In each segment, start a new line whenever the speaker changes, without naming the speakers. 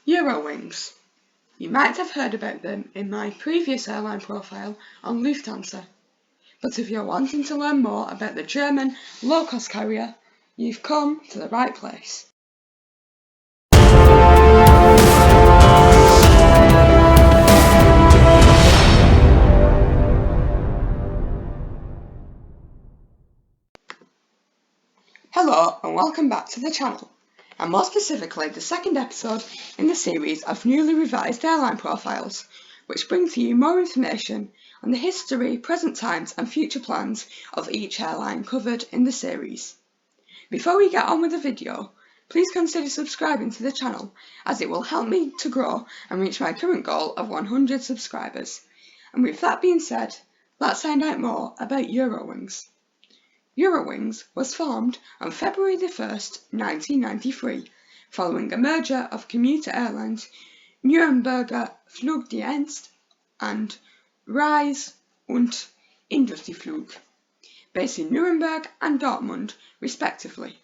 Eurowings. You might have heard about them in my previous airline profile on Lufthansa, but if you're wanting to learn more about the German low-cost carrier, you've come to the right place. Hello and welcome back to the channel, and more specifically the second episode in the series of newly revised airline profiles, which bring to you more information on the history, present times and future plans of each airline covered in the series. Before we get on with the video, please consider subscribing to the channel, as it will help me to grow and reach my current goal of 100 subscribers. And with that being said, let's find out more about Eurowings. Eurowings was formed on February 1st, 1993, following a merger of commuter airlines Nürnberger Flugdienst and Reise- und Industrieflug, based in Nuremberg and Dortmund, respectively.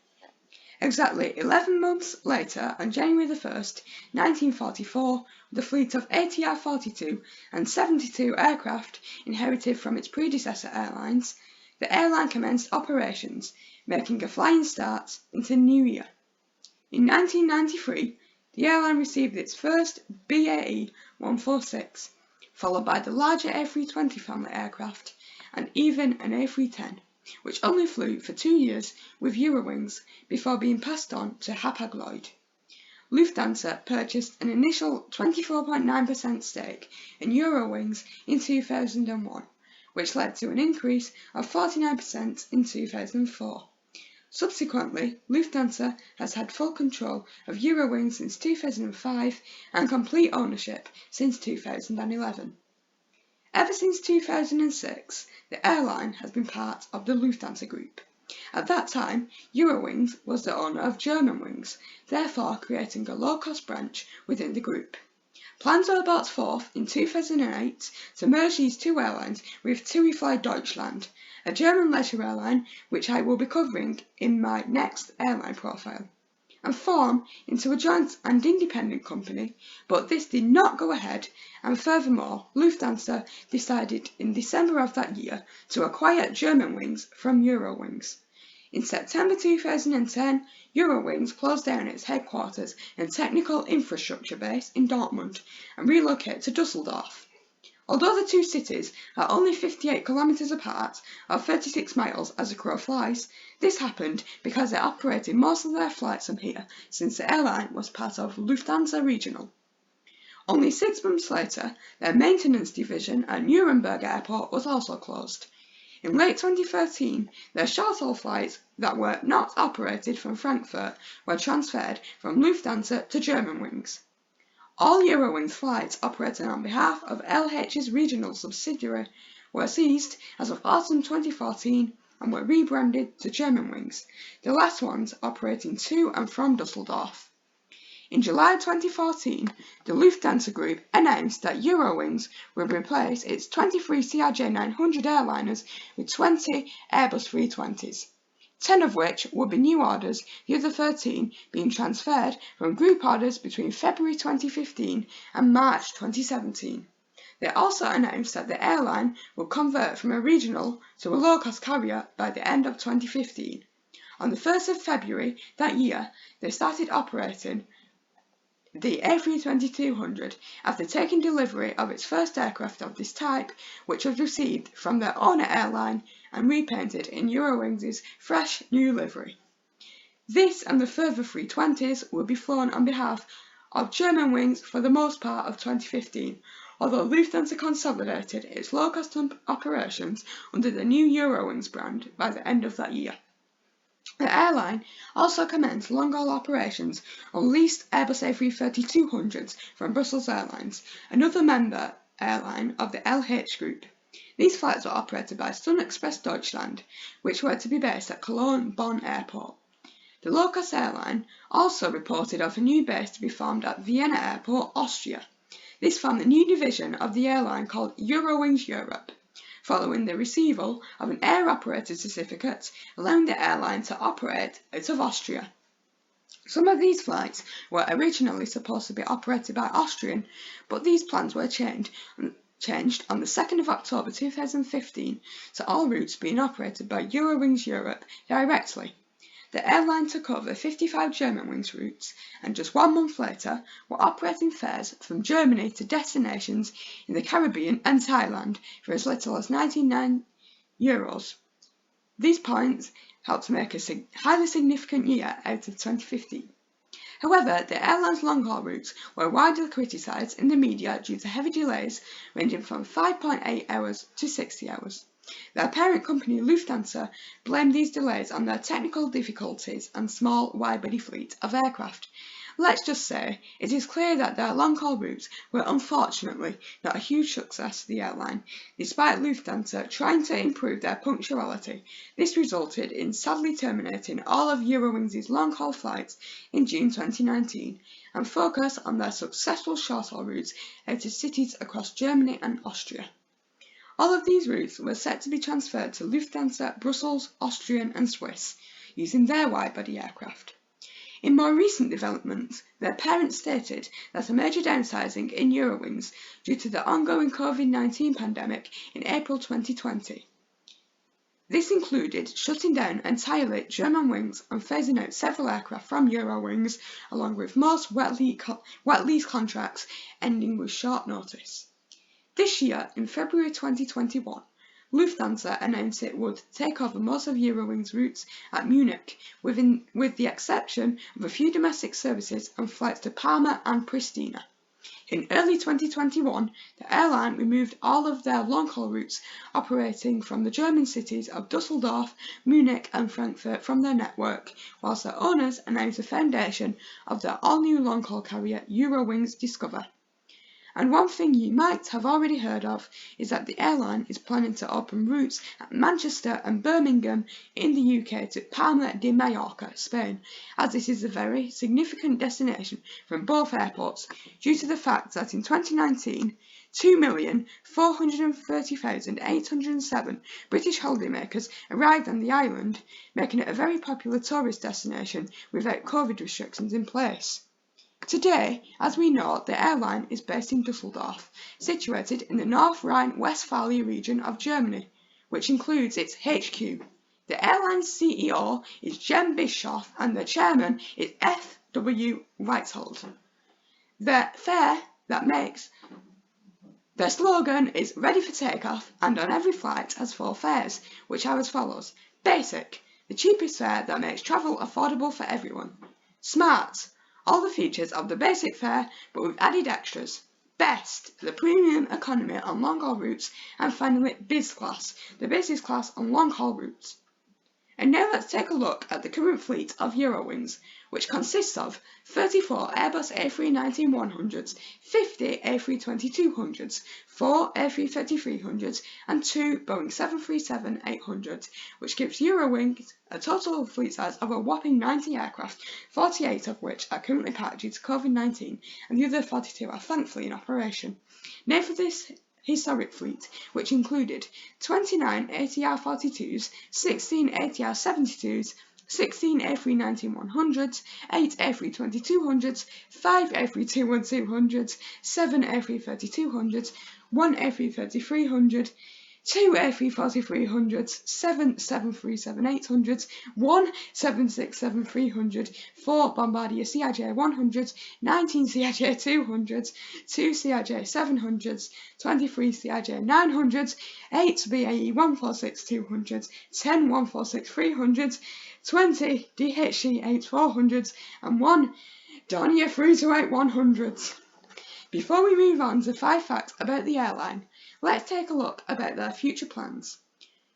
Exactly 11 months later, on January 1st, 1944, with a fleet of ATR-42 and 72 aircraft inherited from its predecessor airlines, the airline commenced operations, making a flying start into the new year. In 1993, the airline received its first BAE 146, followed by the larger A320 family aircraft and even an A310, which only flew for 2 years with Eurowings before being passed on to Hapag-Lloyd. Lufthansa purchased an initial 24.9% stake in Eurowings in 2001, which led to an increase of 49% in 2004. Subsequently, Lufthansa has had full control of Eurowings since 2005 and complete ownership since 2011. Ever since 2006, the airline has been part of the Lufthansa Group. At that time, Eurowings was the owner of Germanwings, therefore creating a low-cost branch within the group. Plans were brought forth in 2008 to merge these two airlines with TUI Fly Deutschland, a German leisure airline which I will be covering in my next airline profile, and form into a joint and independent company, but this did not go ahead, and furthermore, Lufthansa decided in December of that year to acquire Germanwings from Eurowings. In September 2010, Eurowings closed down its headquarters and technical infrastructure base in Dortmund and relocated to Dusseldorf. Although the two cities are only 58 kilometres apart, or 36 miles as a crow flies, this happened because they operated most of their flights from here since the airline was part of Lufthansa Regional. Only 6 months later, their maintenance division at Nuremberg Airport was also closed. In late 2013, their short-haul flights that were not operated from Frankfurt were transferred from Lufthansa to Germanwings. All Eurowings flights operating on behalf of LH's regional subsidiary were ceased as of autumn 2014 and were rebranded to Germanwings, the last ones operating to and from Dusseldorf. In July 2014, the Lufthansa Group announced that Eurowings would replace its 23 CRJ900 airliners with 20 Airbus 320s, 10 of which would be new orders, the other 13 being transferred from group orders between February 2015 and March 2017. They also announced that the airline will convert from a regional to a low-cost carrier by the end of 2015. On the 1st of February that year, they started operating the A320-200 after taking delivery of its first aircraft of this type, which was received from their owner airline and repainted in Eurowings' fresh new livery. This and the further 320s will be flown on behalf of Germanwings for the most part of 2015, although Lufthansa consolidated its low-cost operations under the new Eurowings brand by the end of that year. The airline also commenced long-haul operations on leased Airbus A330-200s from Brussels Airlines, another member airline of the LH Group. These flights were operated by SunExpress Deutschland, which were to be based at Cologne-Bonn Airport. The low-cost airline also reported of a new base to be formed at Vienna Airport, Austria. This formed a new division of the airline called Eurowings Europe, following the receival of an air operator certificate allowing the airline to operate out of Austria. Some of these flights were originally supposed to be operated by Austrian, but these plans were changed on the 2nd of October 2015 to all routes being operated by Eurowings Europe directly. The airline took over 55 Germanwings routes and just 1 month later were operating fares from Germany to destinations in the Caribbean and Thailand for as little as €99. These points helped to make a highly significant year out of 2015. However, the airline's long-haul routes were widely criticised in the media due to heavy delays ranging from 5.8 hours to 60 hours. Their parent company Lufthansa blamed these delays on their technical difficulties and small wide-body fleet of aircraft. Let's just say it is clear that their long-haul routes were unfortunately not a huge success for the airline, despite Lufthansa trying to improve their punctuality. This resulted in sadly terminating all of Eurowings' long-haul flights in June 2019 and focus on their successful short-haul routes out of cities across Germany and Austria. All of these routes were set to be transferred to Lufthansa, Brussels, Austrian and Swiss, using their wide-body aircraft. In more recent developments, their parent stated that a major downsizing in Eurowings due to the ongoing COVID-19 pandemic in April 2020. This included shutting down entirely Germanwings and phasing out several aircraft from Eurowings, along with most wet lease contracts ending with short notice. This year, in February 2021, Lufthansa announced it would take over most of Eurowings' routes at Munich, with the exception of a few domestic services and flights to Parma and Pristina. In early 2021, the airline removed all of their long-haul routes operating from the German cities of Dusseldorf, Munich and Frankfurt from their network, whilst their owners announced the foundation of their all-new long-haul carrier Eurowings Discover. And one thing you might have already heard of is that the airline is planning to open routes at Manchester and Birmingham in the UK to Palma de Mallorca, Spain, as this is a very significant destination from both airports due to the fact that in 2019, 2,430,807 British holidaymakers arrived on the island, making it a very popular tourist destination without COVID restrictions in place. Today, as we know, the airline is based in Dusseldorf, situated in the North Rhine-Westphalia region of Germany, which includes its HQ. The airline's CEO is Jem Bischoff and the chairman is F.W. Weitzold. Their slogan is "Ready for takeoff" and on every flight has 4 fares, which are as follows. Basic, the cheapest fare that makes travel affordable for everyone. Smart, all the features of the basic fare but with added extras. Best, the premium economy on long-haul routes. And finally, Biz Class, the business class on long-haul routes. And now let's take a look at the current fleet of Eurowings, which consists of 34 Airbus A319-100s, 50 A320-200s, 4 A330-300s and 2 Boeing 737-800s, which gives Eurowings a total fleet size of a whopping 90 aircraft, 48 of which are currently parked due to COVID-19 and the other 42 are thankfully in operation. Now for this historic fleet, which included 29 ATR-42s, 16 ATR-72s, 16 A319-100s, 8 A320-200s, 5 A321-200s, 7 A330-200s, 1 A330-300, 2 A340-300s, 7 737-800s, 1 767-300, 4 Bombardier CRJ-100s, 19 CRJ-200s, 2 CRJ-700s, 23 CRJ-900s, 8 BAE 146-200s, 10 146-300s, 20 DHC-8-400s and 1 Dornier Fruitaway 100s. Before we move on to 5 facts about the airline, let's take a look about their future plans.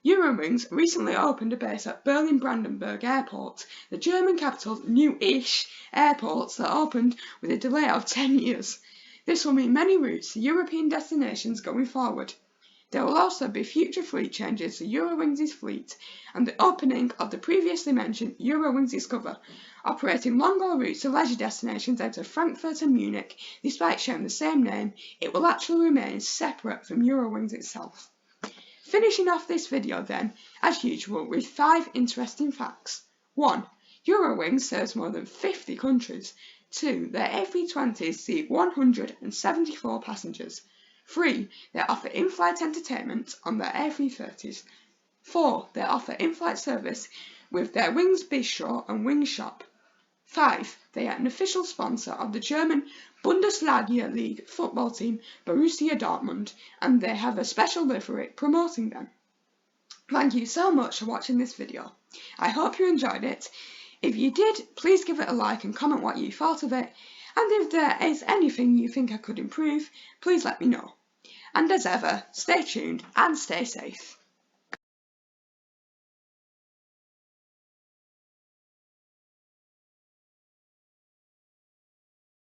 Eurowings recently opened a base at Berlin-Brandenburg Airport, the German capital's new-ish airport that opened with a delay of 10 years. This will mean many routes to European destinations going forward. There will also be future fleet changes to Eurowings' fleet and the opening of the previously mentioned Eurowings Discover, operating long-haul routes to leisure destinations out of Frankfurt and Munich. Despite sharing the same name, it will actually remain separate from Eurowings itself. Finishing off this video then, as usual, with 5 interesting facts. 1. Eurowings serves more than 50 countries. 2. Their A320s seat 174 passengers. 3. They offer in-flight entertainment on their A330s. 4. They offer in-flight service with their Wings Bistro and Wings Shop. 5. They are an official sponsor of the German Bundesliga League football team Borussia Dortmund, and they have a special livery promoting them. Thank you so much for watching this video. I hope you enjoyed it. If you did, please give it a like and comment what you thought of it, and if there is anything you think I could improve, please let me know. And as ever, stay tuned and stay safe.